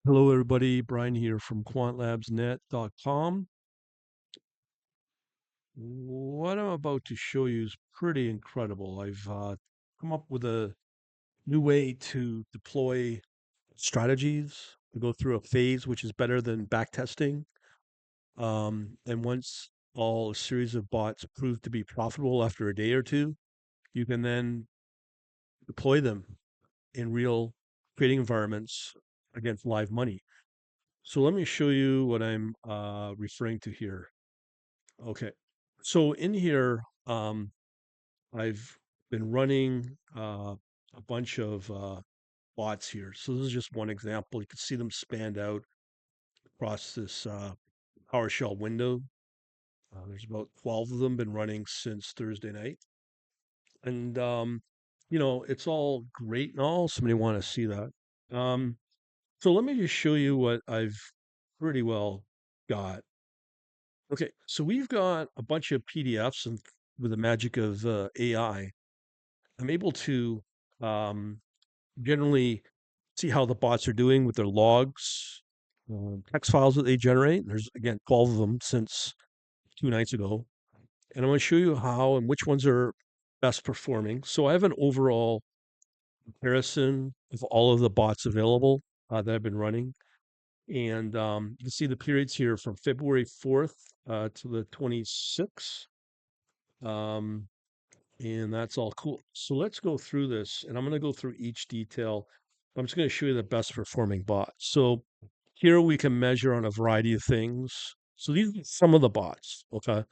Hello, everybody. Brian here from quantlabsnet.com. What I'm about to show you is pretty incredible. I've come up with a new way to deploy strategies to go through a phase, which is better than backtesting. And once all a series of bots prove to be profitable after a day or two, you can then deploy them in real trading environments against live money. So let me show you what I'm referring to here. Okay. So in here, I've been running a bunch of bots here. So this is just one example. You can see them spanned out across this PowerShell window. There's about 12 of them been running since Thursday night. And, it's all great and all. Somebody want to see that. Um, so let me just show you what I've pretty well got. Okay, so we've got a bunch of PDFs, and with the magic of AI, I'm able to um, generally see how the bots are doing with their logs, text files that they generate. There's again 12 of them since 2 nights ago, and I'm going to show you how and which ones are best performing. So I have an overall comparison of all of the bots available that I've been running. And you can see the periods here from February 4th to the 26th. Um, and that's all cool. So let's go through this, and I'm going to go through each detail. I'm just going to show you the best performing bot. So here we can measure on a variety of things. So these are some of the bots. Okay.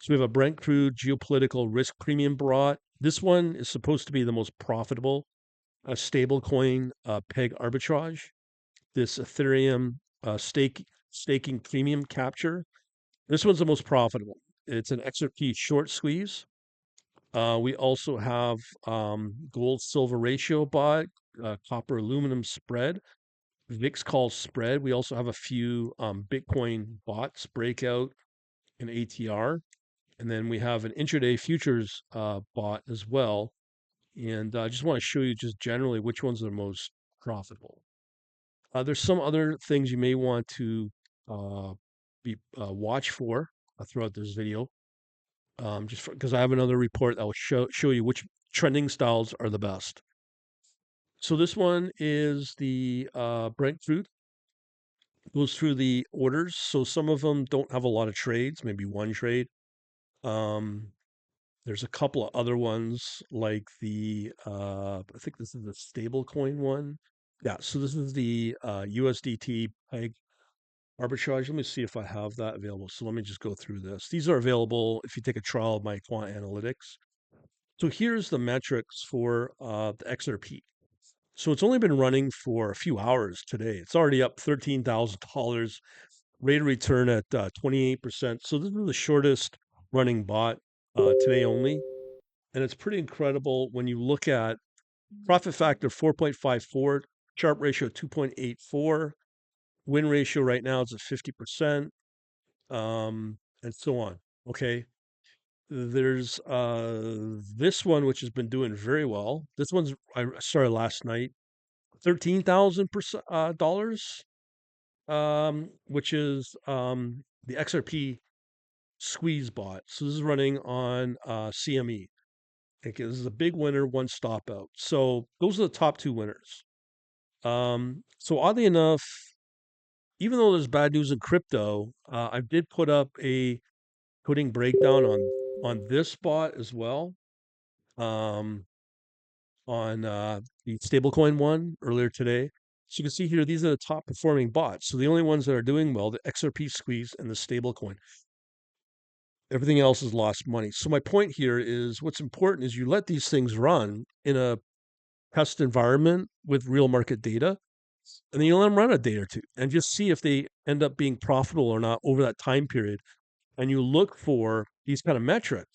So we have a Brent crude geopolitical risk premium bot. This one is supposed to be the most profitable. A stablecoin peg arbitrage. This Ethereum staking premium capture. This one's the most profitable. It's an XRP short squeeze. We also have gold silver ratio bot, copper aluminum spread, VIX call spread. We also have a few Bitcoin bots, breakout and ATR. And then we have an intraday futures bot as well. And I just want to show you just generally which ones are the most profitable. There's some other things you may want to uh, be watch for throughout this video. Just because I have another report that will show you which trending styles are the best. So this one is the Brent crude. Goes through the orders. So some of them don't have a lot of trades, maybe one trade. Um, there's a couple of other ones like the I think this is the stablecoin one. Yeah, so this is the USDT peg arbitrage. Let me see if I have that available. So let me just go through this. These are available if you take a trial of my quant analytics. So here's the metrics for the XRP. So it's only been running for a few hours today. It's already up $13,000. Rate of return at 28%. So this is the shortest running bot today only. And it's pretty incredible when you look at profit factor 4.54, Sharpe ratio 2.84, win ratio right now is at 50%, and so on. Okay. There's this one which has been doing very well. This one's I started last night, $13,000 which is the XRP squeeze bot. So this is running on CME. Okay, this is a big winner, one stop out. So those are the top two winners. So oddly enough, even though there's bad news in crypto, I did put up a coding breakdown on this bot as well. Um, on the stablecoin one earlier today. So you can see here, these are the top performing bots. So the only ones that are doing well, the XRP squeeze and the stablecoin. Everything else has lost money. So my point here is what's important is you let these things run in a test environment with real market data, and then you let them run a day or two and just see if they end up being profitable or not over that time period. And you look for these kind of metrics.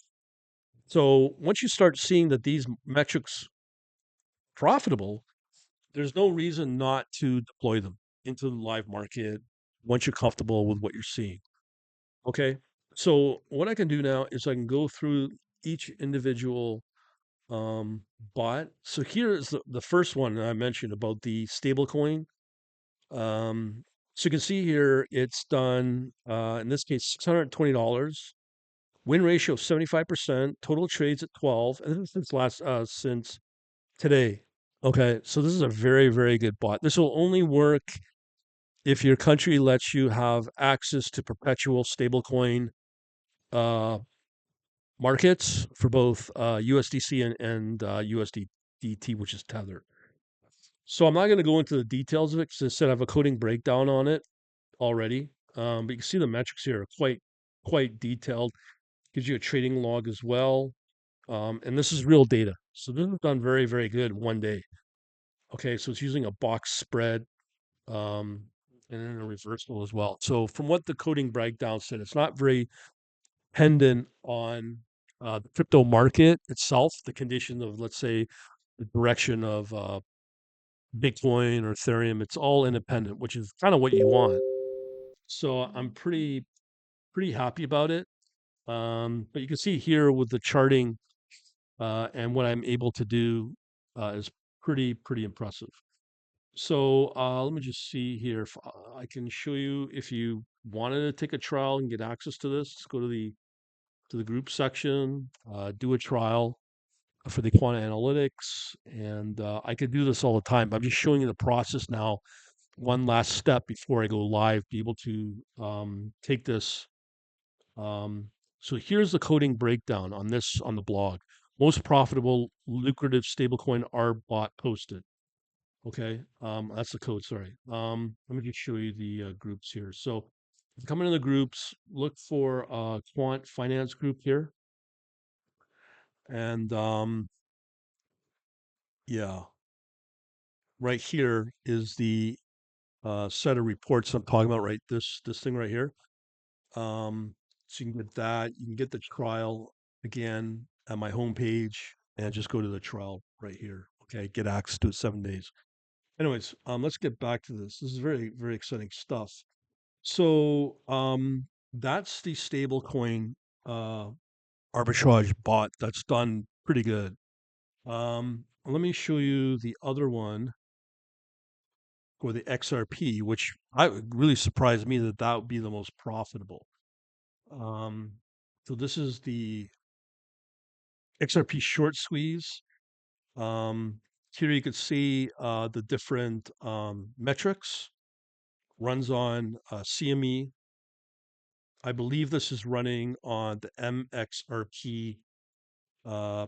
So once you start seeing that these metrics profitable, there's no reason not to deploy them into the live market once you're comfortable with what you're seeing. Okay. So what I can do now is I can go through each individual um, bot. So here is the first one that I mentioned about the stablecoin. Um, so you can see here it's done in this case $620. Win ratio of 75%, total trades at 12, and this is since today. Okay, so this is a very, very good bot. This will only work if your country lets you have access to perpetual stablecoin uh, markets for both USDC and USDT, which is Tether. So I'm not going to go into the details of it because I said I have a coding breakdown on it already. But you can see the metrics here are quite detailed. Gives you a trading log as well. And this is real data. So this is done very, very good one day. Okay, so it's using a box spread um, and then a reversal as well. So from what the coding breakdown said, it's not very dependent on the crypto market itself, the condition of, let's say, the direction of Bitcoin or Ethereum. It's all independent, which is kind of what you want. So I'm pretty happy about it. But you can see here with the charting and what I'm able to do is pretty impressive. So let me just see here if I can show you if you wanted to take a trial and get access to this. Let's go to the group section, do a trial for the quant analytics, and I could do this all the time. But I'm just showing you the process now. One last step before I go live, be able to take this. Um, so here's the coding breakdown on this on the blog. Most profitable, lucrative stablecoin are bot posted. Okay, that's the code. Sorry. Let me just show you the groups here. So, if you come into the groups, look for quant finance group here, and yeah, right here is the set of reports I'm talking about. Right, this thing right here. So you can get that. You can get the trial again at my homepage, and just go to the trial right here. Okay, get access to it 7 days. Anyways, let's get back to this. This is very, very exciting stuff. So that's the stablecoin uh, arbitrage bot that's done pretty good. Let me show you the other one for the XRP, which really surprised me that that would be the most profitable. Um, so this is the XRP short squeeze. Um, Here you can see the different metrics. Runs on CME. I believe this is running on the uh,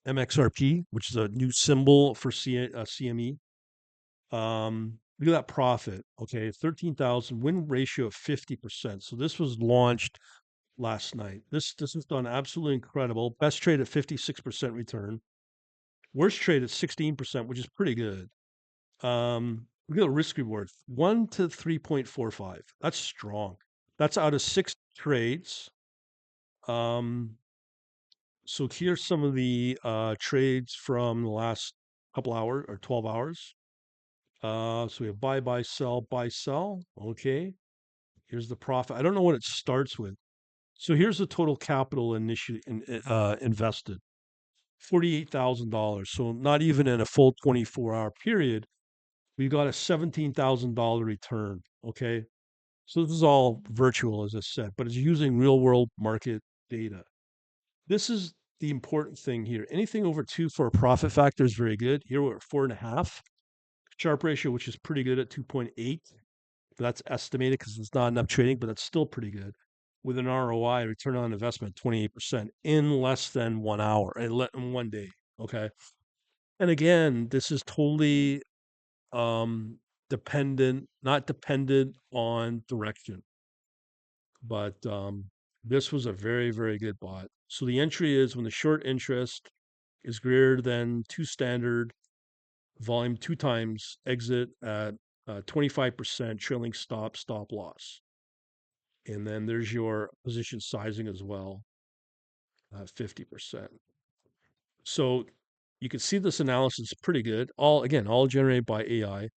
MXRP, which is a new symbol for CME. Look at that profit. Okay, 13,000 win ratio of 50%. So this was launched last night. This has done absolutely incredible. Best trade at 56% return. Worst trade at 16%, which is pretty good. Look at the risk reward, 1 to 3.45. That's strong. That's out of 6 trades. Um, so here's some of the trades from the last couple hours or 12 hours. So we have buy, sell, buy, sell. Okay. Here's the profit. I don't know what it starts with. So here's the total capital initially invested, $48,000. So not even in a full 24-hour period, we got a $17,000 return. Okay. So this is all virtual, as I said, but it's using real world market data. This is the important thing here. Anything over 2 for a profit factor is very good. Here we're at 4.5. Sharpe ratio, which is pretty good at 2.8. That's estimated because it's not enough trading, but that's still pretty good. With an ROI, return on investment, 28% in less than 1 hour, in one day. Okay. And again, this is totally um, not dependent on direction, but this was a very, very good bot. So the entry is when the short interest is greater than 2 standard, volume 2 times, exit at 25% trailing stop loss. And then there's your position sizing as well, 50%. So you can see this analysis is pretty good. All generated by AI.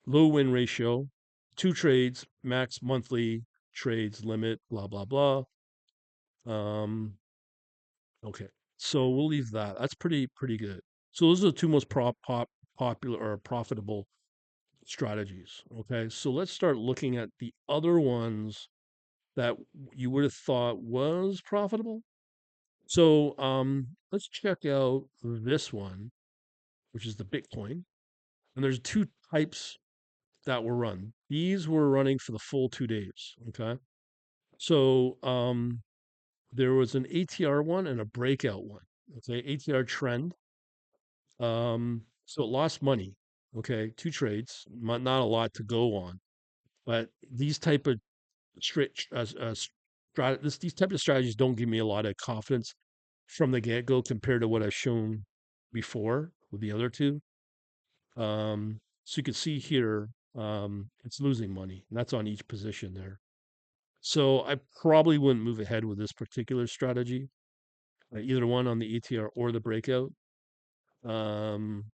Low win ratio, 2 trades, max monthly trades limit, blah, blah, blah. Okay. So we'll leave that. That's pretty good. So those are the two most popular or profitable strategies. Okay, so let's start looking at the other ones that you would have thought was profitable. So let's check out this one, which is the Bitcoin. And there's two types that were run. These were running for the full 2 days. Okay. So there was an ATR one and a breakout one. Okay. ATR trend. So it lost money. Okay. Two trades, not a lot to go on. But these type of these type of strategies don't give me a lot of confidence from the get go compared to what I've shown before with the other two. So you can see here, it's losing money, and that's on each position there. So I probably wouldn't move ahead with this particular strategy, either one on the ETR or the breakout. Um,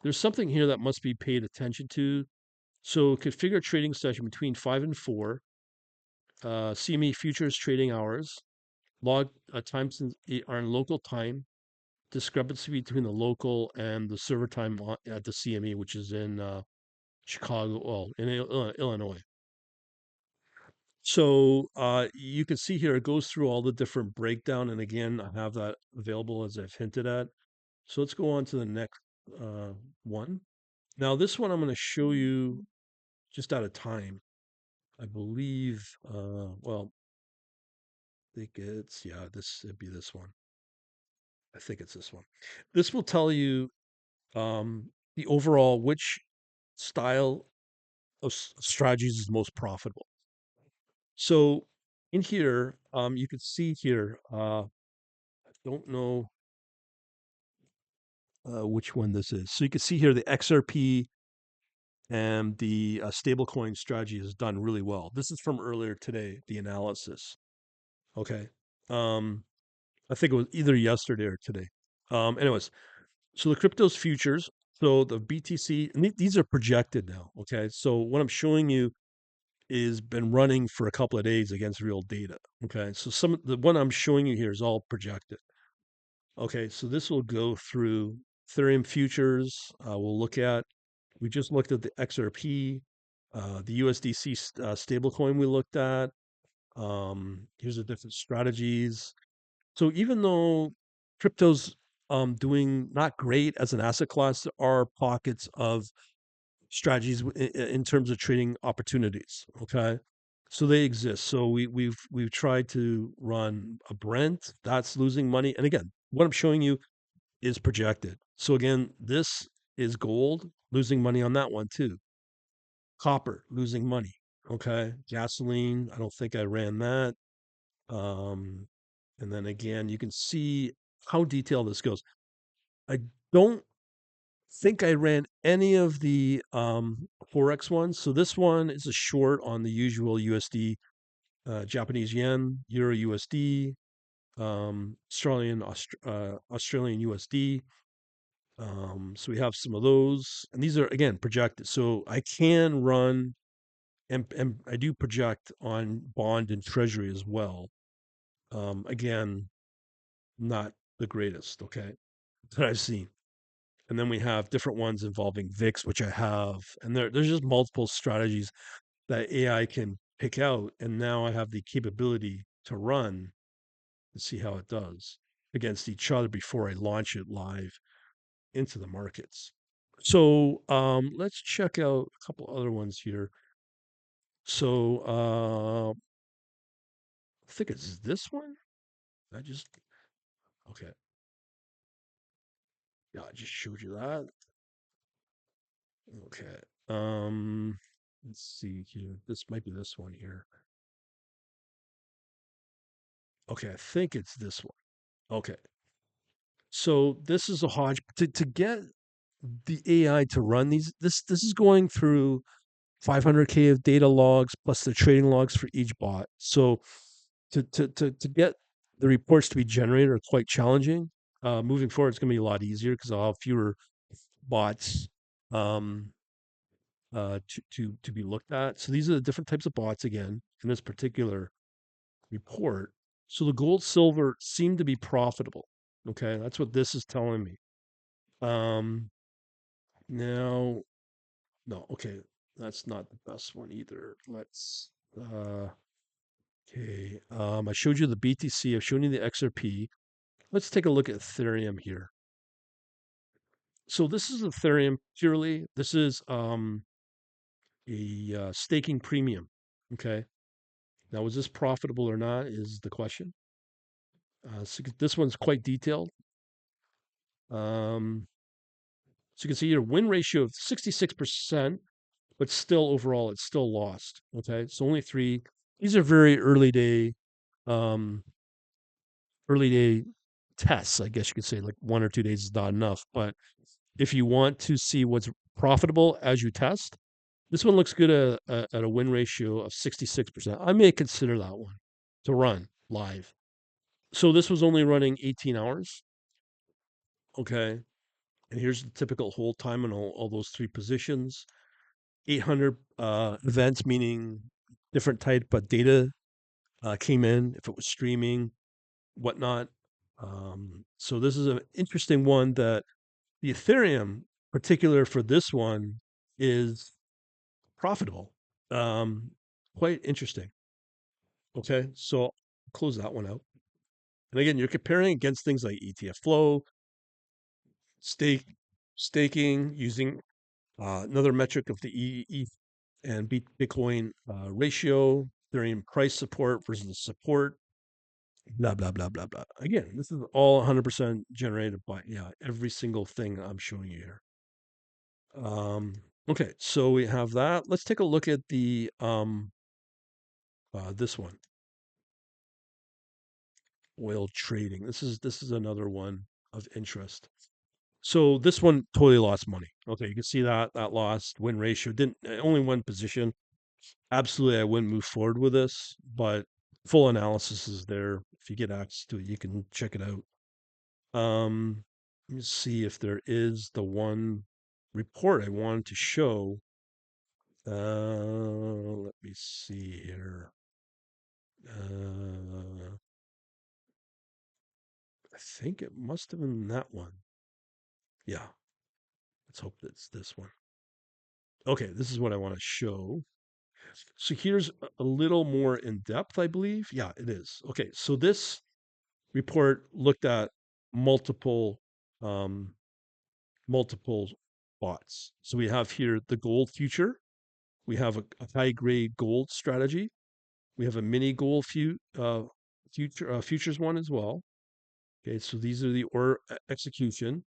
there's something here that must be paid attention to. So configure trading session between 5 and 4, CME futures trading hours, log times are in local time, discrepancy between the local and the server time at the CME, which is in Chicago, well, in Illinois. So you can see here it goes through all the different breakdown, and again, I have that available as I've hinted at. So let's go on to the next uh, one. Now, this one I'm going to show you just out of time. I believe, well, I think it's, yeah, it'd be this one. I think it's this one. This will tell you the overall which style of strategies is most profitable. So in here, you can see here, I don't know which one this is. So you can see here the XRP and the stablecoin strategy has done really well. This is from earlier today, the analysis. Okay. Um, I think it was either yesterday or today. Anyways, so the crypto's futures, so the BTC, and these are projected now. Okay. So what I'm showing you is been running for a couple of days against real data. Okay. So the one I'm showing you here is all projected. Okay, so this will go through Ethereum futures. We'll look at, we just looked at the XRP, the USDC stablecoin we looked at. Here's the different strategies. So even though crypto's doing not great as an asset class, there are pockets of strategies in terms of trading opportunities. Okay. So they exist. So we've tried to run a Brent that's losing money. And again, what I'm showing you is projected. So again, this is gold, losing money on that one too. Copper, losing money. Okay. Gasoline, I don't think I ran that. Um, and then again, you can see how detailed this goes. I don't think I ran any of the Forex ones. So this one is a short on the usual USD, Japanese yen, Euro USD, Australian USD. So we have some of those, and these are again projected. So I can run, and I do project on bond and treasury as well. Again, not the greatest, okay, that I've seen. And then we have different ones involving VIX, which I have, and there's just multiple strategies that AI can pick out, and now I have the capability to run and see how it does against each other before I launch it live into the markets. So let's check out a couple other ones here. So I think it's this one. I just okay. Yeah, I just showed you that. Okay. Let's see here. This might be this one here. Okay, I think it's this one. Okay. So this is a hodge to get the AI to run these. This is going through 500K of data logs plus the trading logs for each bot. So to get the reports to be generated are quite challenging. Moving forward, it's going to be a lot easier because I'll have fewer bots um, to be looked at. So these are the different types of bots again in this particular report. So the gold, silver seem to be profitable. Okay, that's what this is telling me. Um, now, no, okay. That's not the best one either. Let's okay. I showed you the BTC. I've shown you the XRP. Let's take a look at Ethereum here. So this is Ethereum purely. This is a staking premium. Okay. Now, is this profitable or not? Is the question. So this one's quite detailed. Um, so you can see your win ratio of 66%, but still overall it's still lost. Okay, so only three. These are very um, early day tests, I guess you could say. Like 1 or 2 days is not enough. But if you want to see what's profitable as you test, this one looks good at a win ratio of 66%. I may consider that one to run live. So this was only running 18 hours. Okay. And here's the typical hold time on all those three positions. 800 events, meaning different type of data came in, if it was streaming, whatnot. So this is an interesting one that the Ethereum, particular for this one, is profitable. Um, Quite interesting. Okay, so close that one out. And again, you're comparing against things like ETF flow, stake, staking, using another metric of the ETH and Bitcoin ratio, Ethereum price support versus support, blah, blah, blah, blah, blah. Again, this is all 100% generated by, yeah, every single thing I'm showing you here. Okay, so we have that. Let's take a look at the this one, oil trading. This is another one of interest. So this one totally lost money. Okay, you can see that lost win ratio. Didn't only one position. Absolutely, I wouldn't move forward with this, but full analysis is there. If you get access to it, you can check it out. Let me see if there is the one report I wanted to show. Let me see here. I think it must have been that one. Yeah, let's hope it's this one. Okay, this is what I want to show. So here's a little more in depth, I believe. Yeah, it is. Okay, so this report looked at multiple um, multiple bots. So we have here the gold future. We have a high grade gold strategy. We have a mini gold futures one as well. Okay, so these are the order execution.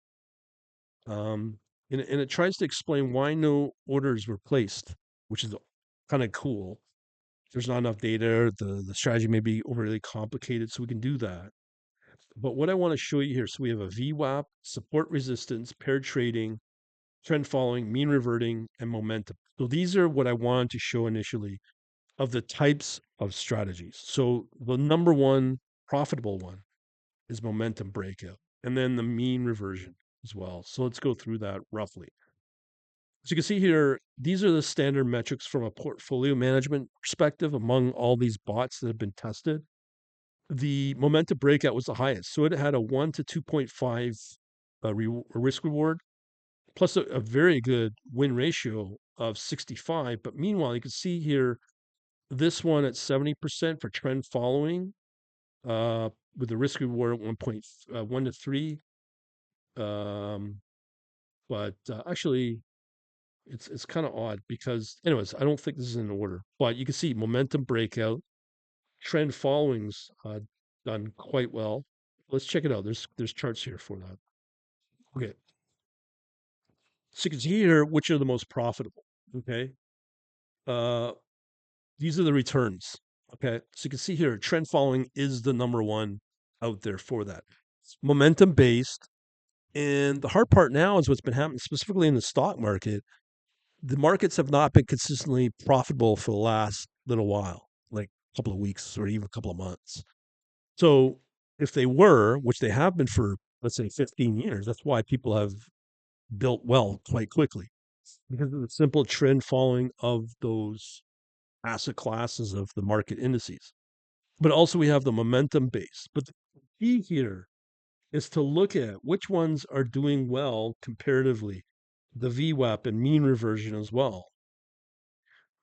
And it tries to explain why no orders were placed, which is kind of cool. There's not enough data. The strategy may be overly complicated, so we can do that. But what I want to show you here, so we have a VWAP, support resistance, paired trading, trend following, mean reverting, and momentum. So these are what I wanted to show initially of the types of strategies. So the number one profitable one is momentum breakout, and then the mean reversion as well. So let's go through that roughly. So you can see here, these are the standard metrics from a portfolio management perspective among all these bots that have been tested. The momentum breakout was the highest. So it had a 1 to 2.5 risk reward, plus a very good win ratio of 65. But meanwhile, you can see here, this one at 70% for trend following, with the risk reward at 1.1 to 3. Um, but actually, it's kind of odd because, anyways, I don't think this is in order. But you can see momentum breakout, trend followings done quite well. Let's check it out. There's charts here for that. Okay, so you can see here which are the most profitable. Okay, uh, these are the returns. Okay, so you can see here trend following is the number one out there for that. Momentum based, and the hard part now is what's been happening specifically in the stock market. The markets have not been consistently profitable for the last little while, like a couple of weeks or even a couple of months. So if they were, which they have been for, let's say, 15 years, that's why people have built wealth quite quickly, because of the simple trend following of those asset classes of the market indices. But also we have the momentum base. But the key here is to look at which ones are doing well comparatively, the VWAP and mean reversion as well.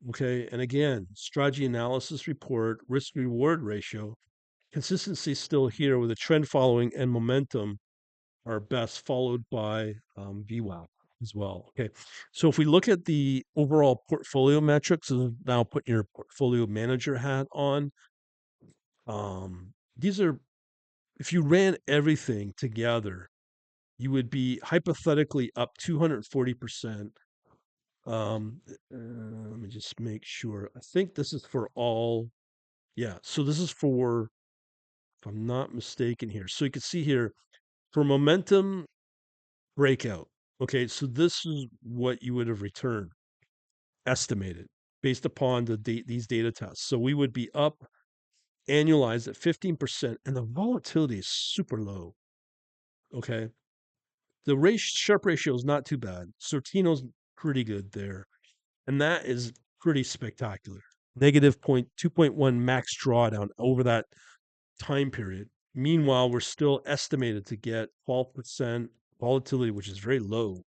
Okay. And again, strategy analysis report, risk reward ratio, consistency still here with a trend following and momentum are best, followed by VWAP as well. Okay. So if we look at the overall portfolio metrics, and now putting your portfolio manager hat on, these are, if you ran everything together, you would be hypothetically up 240%. Let me just make sure. I think this is for all. Yeah. So this is for, if I'm not mistaken here. So you can see here for momentum breakout. Okay. So this is what you would have returned estimated based upon these data tests. So we would be up annualized at 15%, and the volatility is super low. Okay. The Sharpe ratio is not too bad. Sortino's pretty good there. And that is pretty spectacular. Negative 2.1 max drawdown over that time period. Meanwhile, we're still estimated to get 12% volatility, which is very low,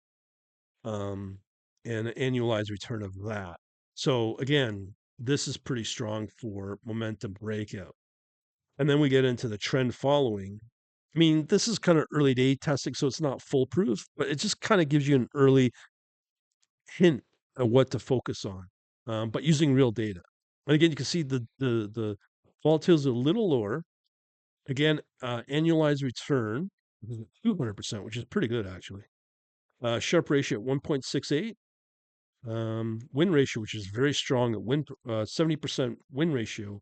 and an annualized return of that. So again, this is pretty strong for momentum breakout. And then we get into the trend following. I mean, this is kind of early day testing, so it's not foolproof, but it just kind of gives you an early hint of what to focus on, but using real data. And again, you can see the volatility is a little lower. Again, annualized return is 200%, which is pretty good actually. Sharpe ratio at 1.68. Win ratio, which is very strong at 70% win ratio,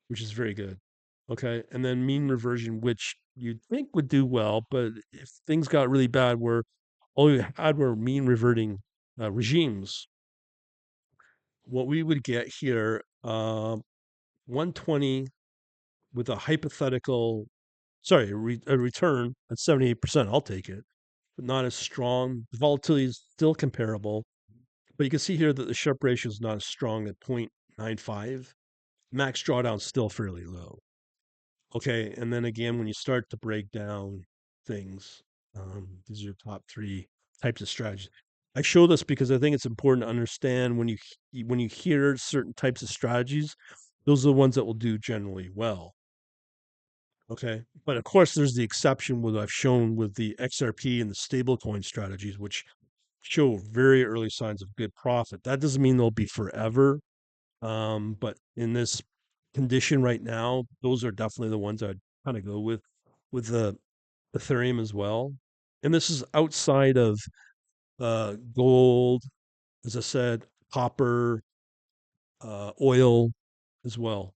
which is very good. Okay, and then mean reversion, which you'd think would do well, but if things got really bad, where all you had were mean reverting regimes, what we would get here, 120 with a hypothetical, sorry, a return at 78%. I'll take it, but not as strong. The volatility is still comparable, but you can see here that the Sharpe ratio is not as strong at 0.95. Max drawdown is still fairly low. Okay, and then again, when you start to break down things, these are your top three types of strategies. I show this because I think it's important to understand when you hear certain types of strategies, those are the ones that will do generally well. Okay, but of course, there's the exception what I've shown with the XRP and the stablecoin strategies, which show very early signs of good profit. That doesn't mean they'll be forever, but in this condition right now, those are definitely the ones I'd kind of go with the Ethereum as well. And this is outside of gold, as I said, copper, oil as well.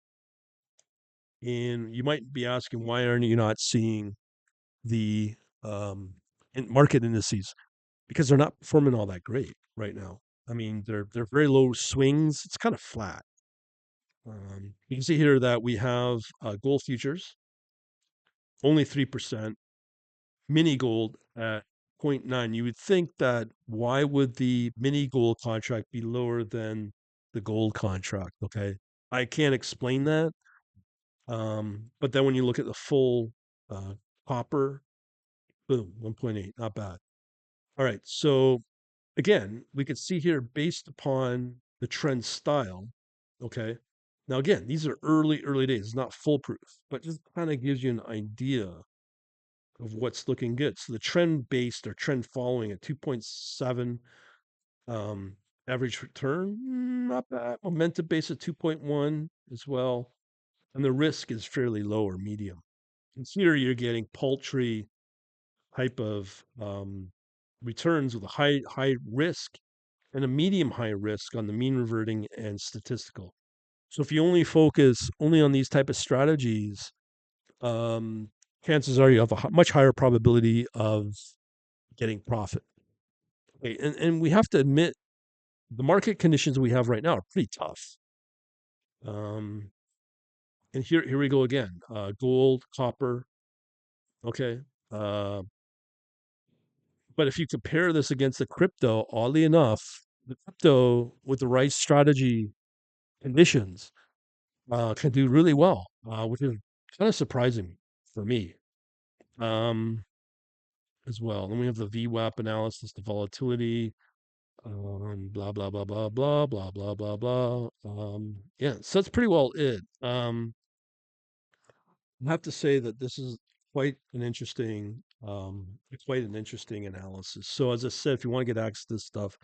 And you might be asking, why aren't you not seeing the market indices? Because they're not performing all that great right now. I mean, they're very low swings. It's kind of flat. You can see here that we have gold futures only 3%, mini gold at 0.9. You would think that why would the mini gold contract be lower than the gold contract? Okay, I can't explain that. But then when you look at the full uh, copper, boom, 1.8, not bad. All right, so again, we could see here based upon the trend style. Okay, now again, these are early days, it's not foolproof, but just kind of gives you an idea of what's looking good. So the trend based or trend following at 2.7 um, average return, not bad. Momentum based at 2.1 as well. And the risk is fairly low or medium. And here you're getting paltry type of returns with a high risk and a medium high risk on the mean reverting and statistical. So if you only focus only on these type of strategies, um, chances are you have a much higher probability of getting profit. Okay, and we have to admit the market conditions we have right now are pretty tough. Um, and here we go again. Gold, copper. Okay. Uh, but if you compare this against the crypto, oddly enough, the crypto with the right strategy conditions can do really well, which is kind of surprising for me um, as well. And we have the VWAP analysis, the volatility. Blah blah blah blah blah blah blah blah blah. Yeah, so that's pretty well it. I have to say that this is quite an interesting, quite an interesting analysis. So as I said, if you want to get access to this stuff,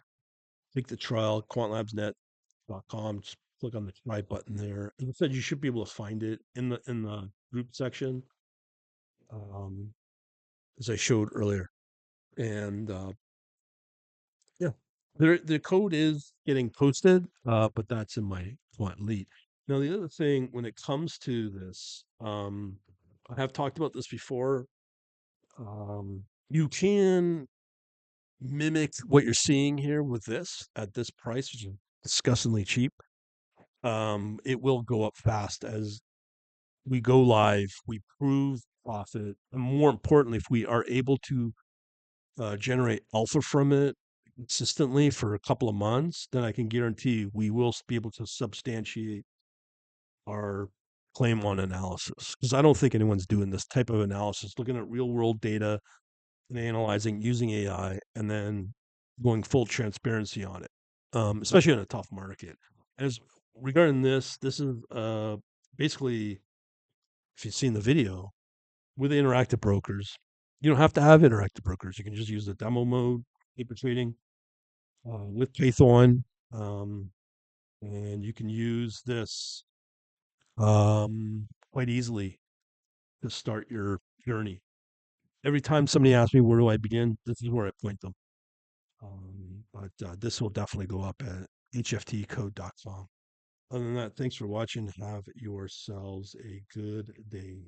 take the trial, quantlabsnet.com. Just click on the try button there. As I said, you should be able to find it in the group section, um, as I showed earlier. And yeah, the code is getting posted, but that's in my quant lead. Now the other thing when it comes to this, I have talked about this before. You can mimic what you're seeing here with this at this price, which is disgustingly cheap. It will go up fast as we go live, we prove profit, and more importantly, if we are able to generate alpha from it consistently for a couple of months, then I can guarantee we will be able to substantiate our claim on analysis. Because I don't think anyone's doing this type of analysis, looking at real world data and analyzing using AI, and then going full transparency on it, especially in a tough market. As regarding this, this is basically, if you've seen the video, with interactive brokers, you don't have to have interactive brokers. You can just use the demo mode, paper trading with Python, um, and you can use this quite easily to start your journey. Every time somebody asks me where do I begin, this is where I point them. But this will definitely go up at hftcode.com. Other than that, thanks for watching. Have yourselves a good day.